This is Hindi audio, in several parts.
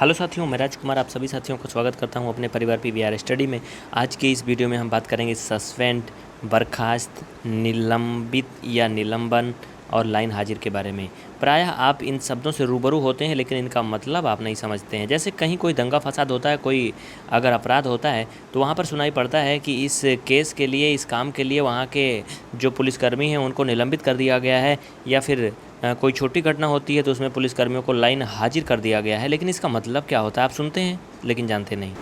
हेलो साथियों, मैं राजकुमार आप सभी साथियों का स्वागत करता हूं अपने परिवार पीवीआर स्टडी में। आज के इस वीडियो में हम बात करेंगे सस्पेंड, बर्खास्त, निलंबित या निलंबन और लाइन हाजिर के बारे में। प्रायः आप इन शब्दों से रूबरू होते हैं, लेकिन इनका मतलब आप नहीं समझते हैं। जैसे कहीं कोई दंगा फसाद होता है, कोई अगर अपराध होता है तो वहाँ पर सुनाई पड़ता है कि इस केस के लिए, इस काम के लिए वहाँ के जो पुलिसकर्मी हैं उनको निलंबित कर दिया गया है, या फिर कोई छोटी घटना होती है तो उसमें पुलिसकर्मियों को लाइन हाजिर कर दिया गया है। लेकिन इसका मतलब क्या होता है आप सुनते हैं लेकिन जानते नहीं।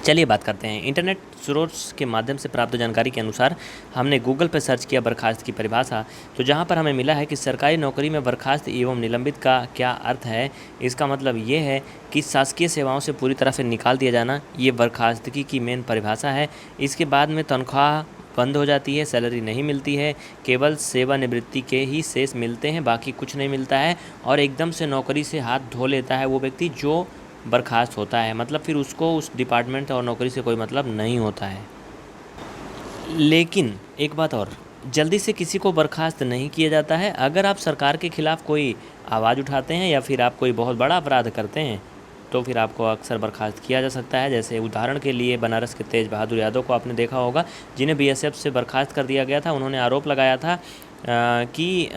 चलिए बात करते हैं। इंटरनेट सोर्स के माध्यम से प्राप्त जानकारी के अनुसार हमने गूगल पर सर्च किया बर्खास्त की परिभाषा, तो जहां पर हमें मिला है कि सरकारी नौकरी में बर्खास्त एवं निलंबित का क्या अर्थ है। इसका मतलब ये है कि शासकीय सेवाओं से पूरी तरह से निकाल दिया जाना, ये बर्खास्तगी की मेन परिभाषा है। इसके बाद में तनख्वाह बंद हो जाती है, सैलरी नहीं मिलती है, केवल सेवानिवृत्ति के ही शेष मिलते हैं, बाकी कुछ नहीं मिलता है। और एकदम से नौकरी से हाथ धो लेता है वो व्यक्ति जो बर्खास्त होता है, मतलब फिर उसको उस डिपार्टमेंट और नौकरी से कोई मतलब नहीं होता है। लेकिन एक बात और, जल्दी से किसी को बर्खास्त नहीं किया जाता है। अगर आप सरकार के खिलाफ़ कोई आवाज़ उठाते हैं या फिर आप कोई बहुत बड़ा अपराध करते हैं तो फिर आपको अक्सर बर्खास्त किया जा सकता है। जैसे उदाहरण के लिए बनारस के तेज बहादुर यादव को आपने देखा होगा, जिन्हें बीएसएफ से बर्खास्त कर दिया गया था। उन्होंने आरोप लगाया था कि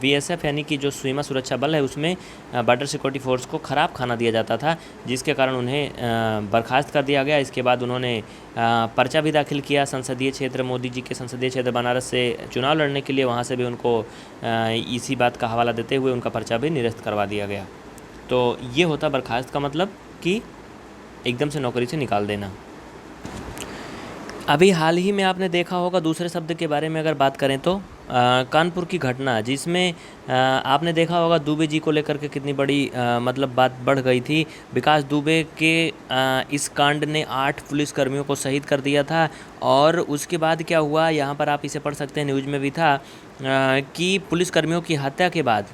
बीएसएफ यानी कि जो सीमा सुरक्षा बल है उसमें बॉर्डर सिक्योरिटी फोर्स को ख़राब खाना दिया जाता था, जिसके कारण उन्हें बर्खास्त कर दिया गया। इसके बाद उन्होंने पर्चा भी दाखिल किया संसदीय क्षेत्र, मोदी जी के संसदीय क्षेत्र बनारस से चुनाव लड़ने के लिए। वहाँ से भी उनको इसी बात का हवाला देते हुए उनका पर्चा भी निरस्त करवा दिया गया। तो ये होता बर्खास्त का मतलब कि एकदम से नौकरी से निकाल देना। अभी हाल ही में आपने देखा होगा, दूसरे शब्द के बारे में अगर बात करें तो कानपुर की घटना, जिसमें आपने देखा होगा दुबे जी को लेकर के कितनी बड़ी मतलब बात बढ़ गई थी। विकास दुबे के इस कांड ने 8 पुलिसकर्मियों को शहीद कर दिया था। और उसके बाद क्या हुआ, यहाँ पर आप इसे पढ़ सकते हैं, न्यूज़ में भी था कि पुलिसकर्मियों की हत्या के बाद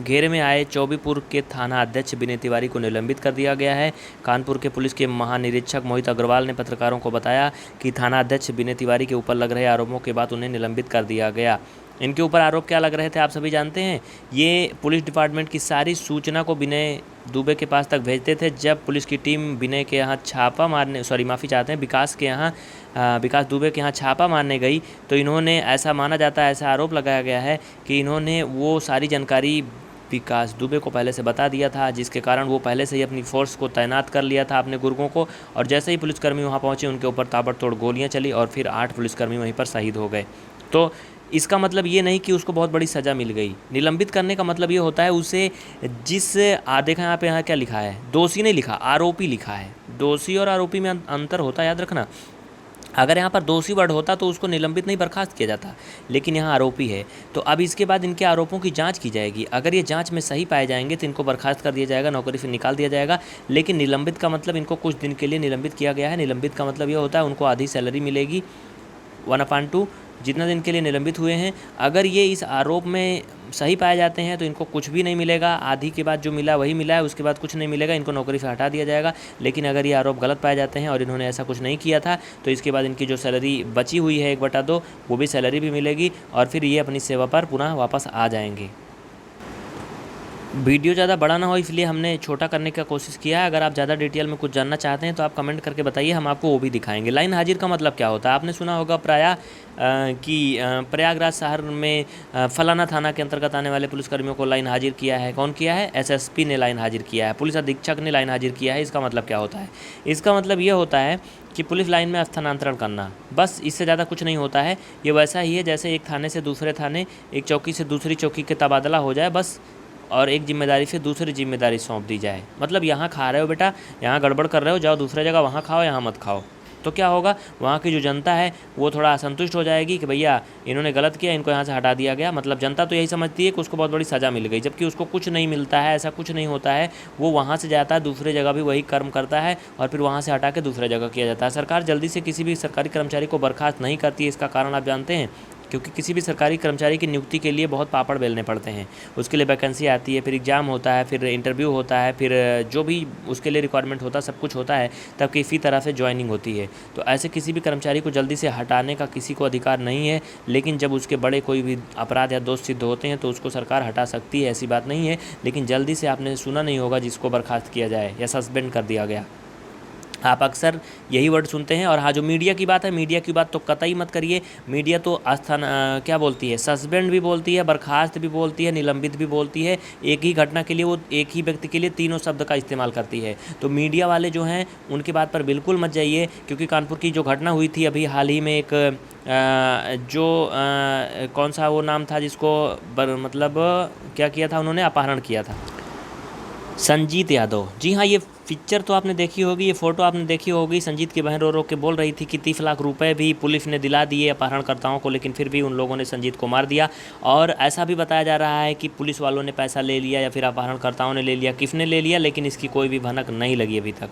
घेरे में आए चौबीपुर के थाना अध्यक्ष विनय तिवारी को निलंबित कर दिया गया है। कानपुर के पुलिस के महानिरीक्षक मोहित अग्रवाल ने पत्रकारों को बताया कि थाना अध्यक्ष विनय तिवारी के ऊपर लग रहे आरोपों के बाद उन्हें निलंबित कर दिया गया। इनके ऊपर आरोप क्या लग रहे थे आप सभी जानते हैं। ये पुलिस डिपार्टमेंट की सारी सूचना को विनय दुबे के पास तक भेजते थे। जब पुलिस की टीम विनय के यहाँ छापा मारने, माफ़ी चाहते हैं, विकास दुबे के यहाँ छापा मारने गई, तो इन्होंने, ऐसा माना जाता है, ऐसा आरोप लगाया गया है कि इन्होंने वो सारी जानकारी विकास दुबे को पहले से बता दिया था, जिसके कारण वो पहले से ही अपनी फ़ोर्स को तैनात कर लिया था, अपने गुर्गों को। और जैसे ही पुलिसकर्मी वहाँ पहुँचे उनके ऊपर ताबड़तोड़ गोलियाँ चली और फिर 8 पुलिसकर्मी वहीं पर शहीद हो गए। तो इसका मतलब ये नहीं कि उसको बहुत बड़ी सज़ा मिल गई। निलंबित करने का मतलब ये होता है उसे, जिस देखा यहाँ पे, यहाँ क्या लिखा है, दोषी नहीं लिखा, आरोपी लिखा है। दोषी और आरोपी में अंतर होता है, याद रखना। अगर यहाँ पर दोषी वर्ड होता तो उसको निलंबित नहीं बर्खास्त किया जाता, लेकिन यहाँ आरोपी है। तो अब इसके बाद इनके आरोपों की जांच की जाएगी। अगर ये जांच में सही पाए जाएंगे तो इनको बर्खास्त कर दिया जाएगा, नौकरी से निकाल दिया जाएगा। लेकिन निलंबित का मतलब इनको कुछ दिन के लिए निलंबित किया गया है। निलंबित का मतलब ये होता है उनको आधी सैलरी मिलेगी, 1/2 जितना दिन के लिए निलंबित हुए हैं। अगर ये इस आरोप में सही पाए जाते हैं तो इनको कुछ भी नहीं मिलेगा, आधी के बाद जो मिला वही मिला है, उसके बाद कुछ नहीं मिलेगा, इनको नौकरी से हटा दिया जाएगा। लेकिन अगर ये आरोप गलत पाए जाते हैं और इन्होंने ऐसा कुछ नहीं किया था तो इसके बाद इनकी जो सैलरी बची हुई है 1/2, वो भी सैलरी भी मिलेगी और फिर ये अपनी सेवा पर पुनः वापस आ जाएंगे। वीडियो ज़्यादा बड़ा ना हो इसलिए हमने छोटा करने का कोशिश किया है। अगर आप ज़्यादा डिटेल में कुछ जानना चाहते हैं तो आप कमेंट करके बताइए, हम आपको वो भी दिखाएंगे। लाइन हाजिर का मतलब क्या होता है आपने सुना होगा प्रायः कि प्रयागराज शहर में फलाना थाना के अंतर्गत आने वाले पुलिसकर्मियों को लाइन हाजिर किया है। कौन किया है? एसएसपी ने लाइन हाजिर किया है, पुलिस अधीक्षक ने लाइन हाजिर किया है। इसका मतलब क्या होता है? इसका मतलब ये होता है कि पुलिस लाइन में स्थानांतरण करना, बस, इससे ज़्यादा कुछ नहीं होता है। ये वैसा ही है जैसे एक थाने से दूसरे थाने, एक चौकी से दूसरी चौकी के तबादला हो जाए बस, और एक जिम्मेदारी से दूसरी जिम्मेदारी सौंप दी जाए। मतलब यहाँ खा रहे हो बेटा, यहाँ गड़बड़ कर रहे हो, जाओ दूसरी जगह वहाँ खाओ, यहाँ मत खाओ। तो क्या होगा, वहाँ की जो जनता है वो थोड़ा असंतुष्ट हो जाएगी कि भैया इन्होंने गलत किया, इनको यहाँ से हटा दिया गया। मतलब जनता तो यही समझती है कि उसको बहुत बड़ी सज़ा मिल गई, जबकि उसको कुछ नहीं मिलता है, ऐसा कुछ नहीं होता है। वो वहाँ से जाता है, दूसरे जगह भी वही कर्म करता है और फिर वहाँ से हटा के दूसरे जगह किया जाता है। सरकार जल्दी से किसी भी सरकारी कर्मचारी को बर्खास्त नहीं करती है। इसका कारण आप जानते हैं? क्योंकि किसी भी सरकारी कर्मचारी की नियुक्ति के लिए बहुत पापड़ बेलने पड़ते हैं। उसके लिए वैकेंसी आती है, फिर एग्ज़ाम होता है, फिर इंटरव्यू होता है, फिर जो भी उसके लिए रिक्वायरमेंट होता है सब कुछ होता है, तब किसी तरह से ज्वाइनिंग होती है। तो ऐसे किसी भी कर्मचारी को जल्दी से हटाने का किसी को अधिकार नहीं है, लेकिन जब उसके बड़े कोई भी अपराध या दोष सिद्ध होते हैं तो उसको सरकार हटा सकती है, ऐसी बात नहीं है। लेकिन जल्दी से आपने सुना नहीं होगा जिसको बर्खास्त किया जाए या सस्पेंड कर दिया गया, आप अक्सर यही वर्ड सुनते हैं। और हाँ, जो मीडिया की बात है, मीडिया की बात तो कतई मत करिए। मीडिया तो क्या बोलती है, सस्पेंड भी बोलती है, बर्खास्त भी बोलती है, निलंबित भी बोलती है। एक ही घटना के लिए वो एक ही व्यक्ति के लिए तीनों शब्द का इस्तेमाल करती है। तो मीडिया वाले जो हैं उनकी बात पर बिल्कुल मत जाइए, क्योंकि कानपुर की जो घटना हुई थी अभी हाल ही में, एक कौन सा वो नाम था जिसको मतलब क्या किया था उन्होंने, अपहरण किया था, संजीत यादव। जी हाँ, ये पिक्चर तो आपने देखी होगी, ये फ़ोटो आपने देखी होगी। संजीत की बहन रो रो के बोल रही थी कि 30 लाख रुपए भी पुलिस ने दिला दिए अपहरणकर्ताओं को, लेकिन फिर भी उन लोगों ने संजीत को मार दिया। और ऐसा भी बताया जा रहा है कि पुलिस वालों ने पैसा ले लिया या फिर अपहरणकर्ताओं ने ले लिया, किसने ले लिया, लेकिन इसकी कोई भी भनक नहीं लगी अभी तक।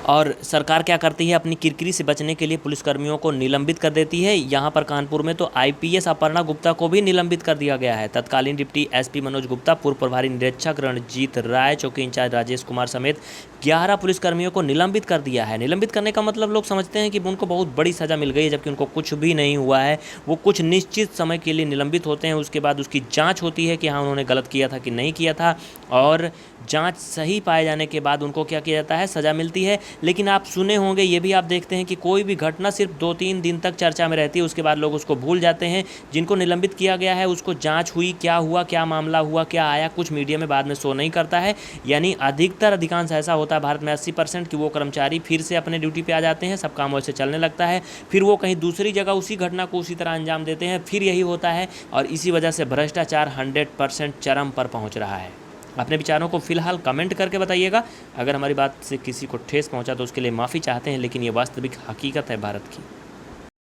और सरकार क्या करती है, अपनी किरकिरी से बचने के लिए पुलिसकर्मियों को निलंबित कर देती है। यहाँ पर कानपुर में तो आईपीएस अपर्णा गुप्ता को भी निलंबित कर दिया गया है। तत्कालीन डिप्टी एसपी मनोज गुप्ता, पूर्व प्रभारी निरीक्षक रणजीत राय, चौकी इंचार्ज राजेश कुमार समेत 11 पुलिसकर्मियों को निलंबित कर दिया है। निलंबित करने का मतलब लोग समझते हैं कि उनको बहुत बड़ी सज़ा मिल गई है, जबकि उनको कुछ भी नहीं हुआ है। वो कुछ निश्चित समय के लिए निलंबित होते हैं, उसके बाद उसकी जाँच होती है कि हाँ उन्होंने गलत किया था कि नहीं किया था, और जांच सही पाए जाने के बाद उनको क्या किया जाता है, सज़ा मिलती है। लेकिन आप सुने होंगे, ये भी आप देखते हैं कि कोई भी घटना सिर्फ 2-3 दिन तक चर्चा में रहती है, उसके बाद लोग उसको भूल जाते हैं। जिनको निलंबित किया गया है उसको जांच हुई, क्या हुआ, क्या मामला हुआ, क्या आया, कुछ मीडिया में बाद में शो नहीं करता है। यानी अधिकांश ऐसा होता है भारत में 80% कि वो कर्मचारी फिर से अपने ड्यूटी पर आ जाते हैं, सब काम वैसे चलने लगता है, फिर वो कहीं दूसरी जगह उसी घटना को उसी तरह अंजाम देते हैं, फिर यही होता है। और इसी वजह से भ्रष्टाचार 100% चरम पर पहुँच रहा है। अपने विचारों को फिलहाल कमेंट करके बताइएगा। अगर हमारी बात से किसी को ठेस पहुंचा तो उसके लिए माफ़ी चाहते हैं, लेकिन ये वास्तविक हकीकत है भारत की।